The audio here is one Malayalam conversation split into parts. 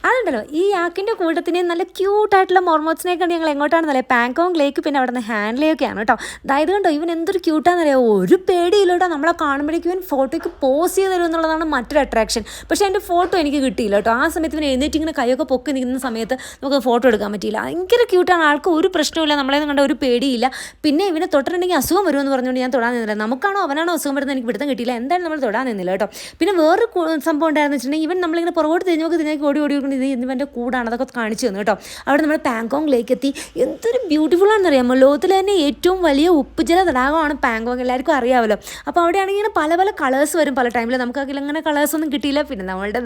അതുണ്ടല്ലോ ഈ യാക്കിൻ്റെ കൂട്ടത്തിന് നല്ല ക്യൂട്ടായിട്ടുള്ള മോർമോട്സിനെ കണ്ട് ഞങ്ങൾ എങ്ങോട്ടാണെന്നല്ലേ പാങ്കോങ് ലേക്ക് പിന്നെ അവിടെ നിന്ന് ഹാൻഡ് ലേക്കൊക്കെയാണ് കേട്ടോ. അതായത് കണ്ടോ ഇവൻ എന്തൊരു ക്യൂട്ടാണെന്നറിയോ, ഒരു പേടിയില്ല കേട്ടോ. നമ്മളെ കാണുമ്പോഴേക്കും ഇവൻ ഫോട്ടോയ്ക്ക് പോസ് ചെയ്ത് തരും എന്നുള്ളതാണ് മറ്റൊരു അട്രാക്ഷൻ. പക്ഷേ എൻ്റെ ഫോട്ടോ എനിക്ക് കിട്ടിയില്ല കേട്ടോ. ആ സമയത്ത് ഇവൻ എഴുന്നേറ്റ് ഇങ്ങനെ കൈയൊക്കെ പൊക്കി നിൽക്കുന്ന സമയത്ത് നമുക്ക് ഫോട്ടോ എടുക്കാൻ പറ്റിയില്ല. ഭയങ്കര ക്യൂട്ടാണ്, ആൾക്ക് ഒരു പ്രശ്നമില്ല, നമ്മളെ കണ്ട ഒരു പേടിയില്ല. പിന്നെ ഇവനെ തൊട്ടിട്ടുണ്ടെങ്കിൽ അസുഖം വരുമെന്ന് പറഞ്ഞുകൊണ്ട് ഞാൻ തൊടാൻ നിന്നില്ല. നമുക്കാണോ അവനാണോ അസുഖം വരുന്നത് എനിക്ക് പിടുത്തം കിട്ടിയില്ല. എന്തായാലും നമ്മൾ തൊടാൻ നിന്നില്ല കേട്ടോ. പിന്നെ വേറൊരു സംഭവം ഉണ്ടായിരുന്നു വെച്ചിട്ടുണ്ടെങ്കിൽ ഇവൻ നമ്മളിങ്ങനെ പുറകോട്ട് തിരിഞ്ഞോക്ക് ഓടി ഇത് ഇവൻ്റെ കൂടാണ്, അതൊക്കെ കാണിച്ചു തന്നു കേട്ടോ. അവിടെ നമ്മൾ പാങ്കോങ് ലേക്ക് എത്തി. എന്തൊരു ബ്യൂട്ടിഫുൾ ആണെന്നറിയാമോ, ലോകത്തിലെ തന്നെ ഏറ്റവും വലിയ ഉപ്പുജല തടാകമാണ് പാങ്കോങ്, എല്ലാവർക്കും അറിയാമല്ലോ. അപ്പോൾ അവിടെയാണെങ്കിൽ ഇങ്ങനെ പല പല കളേഴ്സ് വരും പല ടൈമിൽ. നമുക്ക് അങ്ങനെ കളേഴ്സൊന്നും കിട്ടിയില്ല. പിന്നെ നമ്മളുടെ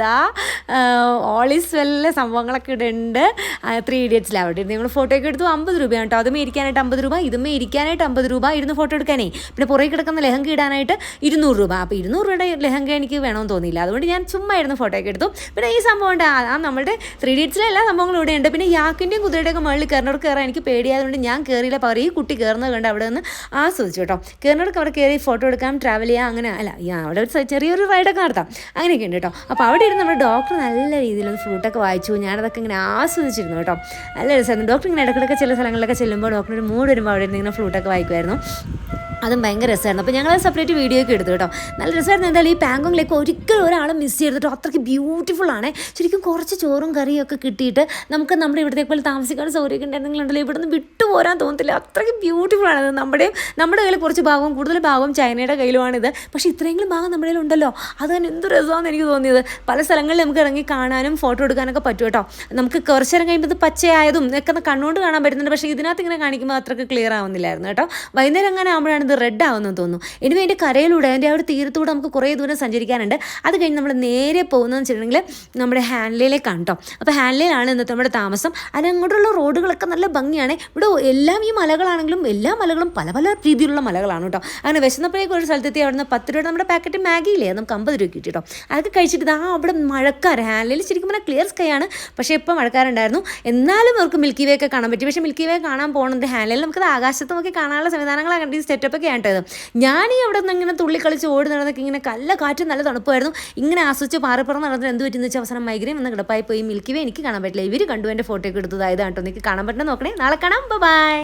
ഓൾ ഈസ് വെല്ലെ സംഭവങ്ങളൊക്കെ ഇവിടെ ഉണ്ട്. 3 ഇഡിയറ്റ്സിൽ അവിടെ നിങ്ങൾ ഫോട്ടോ ഒക്കെ എടുത്തു. 50 രൂപയാണ് കേട്ടോ. അതുമേ ഇരിക്കാനായിട്ട് 50 രൂപ, ഇതുമേ ഇരിക്കാനായിട്ട് 50 രൂപ, ഇരുന്ന് ഫോട്ടോ എടുക്കാനേ. പിന്നെ പുറകെ കിടക്കുന്ന ലെഹങ്ക ഇടാനായിട്ട് 200 രൂപ. അപ്പോൾ 200 രൂപയുടെ ലെഹങ്ക എനിക്ക് വേണമെന്ന് തോന്നിയില്ല, അതുകൊണ്ട് ഞാൻ ചുമ്മാ ഇരുന്ന് ഫോട്ടോ ഒക്കെ എടുത്തു. പിന്നെ ഈ സംഭവം ഉണ്ട്, നമ്മുടെ 3 ഇഡിയറ്റ്സിലെ എല്ലാ സംഭവങ്ങളും ഇവിടെ ഉണ്ട്. പിന്നെ യാക്കിൻ്റെയും കുതിരയുടെയൊക്കെ മുകളിൽ കയറുന്നവർക്ക് കയറാൻ എനിക്ക് പേടിയായതുകൊണ്ട് ഞാൻ കയറിയില്ല. പകരം ഈ കുട്ടി കയറുന്നത് കണ്ട് അവിടെ നിന്ന് ആസ്വദിച്ചു കേട്ടോ. കയറുന്നവർക്ക് അവിടെ കയറി ഫോട്ടോ എടുക്കാം, ട്രാവൽ ചെയ്യാം, അങ്ങനെ അല്ല അവിടെ ഒരു ചെറിയൊരു റൈഡൊക്കെ നടത്താം, അങ്ങനെയൊക്കെ ഉണ്ട് കേട്ടോ. അപ്പോൾ അവിടെ ഇരുന്ന് നമ്മുടെ ഡോക്ടർ നല്ല രീതിയിലൊന്ന് ഫ്ലൂട്ടൊക്കെ വായിച്ചു. ഞാനതൊക്കെ ഇങ്ങനെ ആസ്വദിച്ചിരുന്നു കേട്ടോ. നല്ല രസമായിരുന്നു. ഡോക്ടർ ഇങ്ങനെ ഇടയ്ക്കിടയ്ക്ക് ചില സ്ഥലങ്ങളിലൊക്കെ ചെല്ലുമ്പോൾ ഡോക്ടറിന് മൂഡ് വരുമ്പോൾ അവിടെ ഇരുന്ന് ഇങ്ങനെ ഫ്ലൂട്ടൊക്കെ വായിക്കുമായിരുന്നു. അതും ഭയങ്കര രസമായിരുന്നു. അപ്പോൾ ഞങ്ങൾ സെപ്പറേറ്റ് വീഡിയോ ഒക്കെ എടുത്തു കേട്ടോ. നല്ല രസമായിരുന്നു. എന്തായാലും ഈ പാങ്കോങ് ലേക്ക് ഒരിക്കലും ഒരാളെ മിസ് ചെയ്തിട്ടോ, അത്രയ്ക്ക് ബ്യൂട്ടിഫുൾ ആണ്. ശരിക്കും കുറച്ച് ചോറും കറിയും ഒക്കെ കിട്ടിയിട്ട് നമുക്ക് നമ്മുടെ ഇവിടത്തേക്ക് പോലെ താമസിക്കാൻ സൗകര്യമൊക്കെ ഉണ്ടെന്നുണ്ടെങ്കിൽ ഇവിടെ നിന്ന് വിട്ടു പോരാൻ തോന്നത്തില്ല, അത്രയ്ക്ക് ബ്യൂട്ടിഫുൾ ആണ്. നമ്മുടെ കയ്യിൽ കുറച്ച് ഭാഗവും കൂടുതൽ ഭാഗവും ചൈനയുടെ കയ്യിലുമാണിത്. പക്ഷേ ഇത്രയെങ്കിലും ഭാഗം നമ്മുടെ കയ്യിലുണ്ടല്ലോ, അത് തന്നെ എന്ത് രസമാണെന്ന് എനിക്ക് തോന്നിയത്. പല സ്ഥലങ്ങളിൽ നമുക്ക് ഇറങ്ങി കാണാനും ഫോട്ടോ എടുക്കാനൊക്കെ പറ്റും കേട്ടോ. നമുക്ക് കുറച്ച് നേരം കഴിയുമ്പോൾ ഇത് പച്ചയായതും ഒക്കെ കണ്ണുകൊണ്ട് കാണാൻ പറ്റുന്നുണ്ട്. പക്ഷേ ഇതിനകത്ത് ഇങ്ങനെ കാണിക്കുമ്പോൾ അത്രയ്ക്ക് ക്ലിയർ ആവുന്നില്ലായിരുന്നു കേട്ടോ. വൈകുന്നേരം അങ്ങനെ ആകുമ്പോഴാണ് റെഡ് ആവുമെന്ന് തോന്നുന്നു. ഇനി അതിൻ്റെ കരയിലൂടെ അതിൻ്റെ ആ ഒരു തീരത്തൂടെ നമുക്ക് കുറേ ദൂരം സഞ്ചരിക്കാനുണ്ട്. അത് കഴിഞ്ഞ് നമ്മൾ നേരെ പോകുന്നതെന്ന് വെച്ചിട്ടുണ്ടെങ്കിൽ നമ്മുടെ ഹാൻഡ്ലേയിലേക്കാണ് കേട്ടോ. അപ്പോൾ ഹാൻഡ്ലേയിലാണ് ഇന്നത്തെ നമ്മുടെ താമസം. അതിനങ്ങോട്ടുള്ള റോഡുകളൊക്കെ നല്ല ഭംഗിയാണ്. ഇവിടെ എല്ലാം ഈ മലകളാണെങ്കിലും എല്ലാ മലകളും പല പല രീതിയിലുള്ള മലകളാണ് കേട്ടോ. അങ്ങനെ വിശന്നപ്പോഴേക്കും ഒരു സ്ഥലത്തെത്തി അവിടെ നിന്ന് 10 രൂപ നമ്മുടെ പാക്കറ്റ് മാഗിയില്ലേ, നമുക്ക് 50 രൂപ കിട്ടി കേട്ടോ. അതൊക്കെ കഴിച്ചിട്ട് അവിടെ മഴക്കാർ ഹാൻഡ്ലേയിൽ ശരിക്കും പറഞ്ഞാൽ ക്ലിയർ സ്കൈ ആണ്. പക്ഷേ ഇപ്പോൾ മഴക്കാരുണ്ടായിരുന്നു. എന്നാലും അവർക്ക് മിൽക്കി വേ ഒക്കെ കാണാൻ പറ്റി. പക്ഷേ മിൽക്കി വേ കാണാൻ പോകുന്നത് ഹാൻഡ്ലേയിൽ നമുക്കത് ആകാശത്ത് നോക്കി കാണാനുള്ള സംവിധാനങ്ങളെ കണ്ട് ഈ സെറ്റപ്പൊക്കെ ആയിട്ടത്. ഞാനീ അവിടെ നിന്ന് ഇങ്ങനെ തുള്ളിക്കളിച്ച് ഓടി നടന്നൊക്കെ ഇങ്ങനെ കല്ല കാറ്റും നല്ല തണുപ്പായിരുന്നു. ഇങ്ങനെ ആസ്വദിച്ച് പാറപ്പുറം നടന്നത് എന്ത് പറ്റുന്ന വെച്ചാൽ അവസാനം മൈഗ്രെയിൻ വന്ന് കിടപ്പായി പോയി. മിൽക്കി വേ എനിക്ക് കാണാൻ പറ്റില്ല, ഇവർ കണ്ടു എൻ്റെ ഫോട്ടോ ഒക്കെ എടുത്തതായതാണ് കേട്ടോ. എനിക്ക് കാണാൻ പറ്റുന്ന നോക്കണേ. നാളെ കാണാം. ബൈ.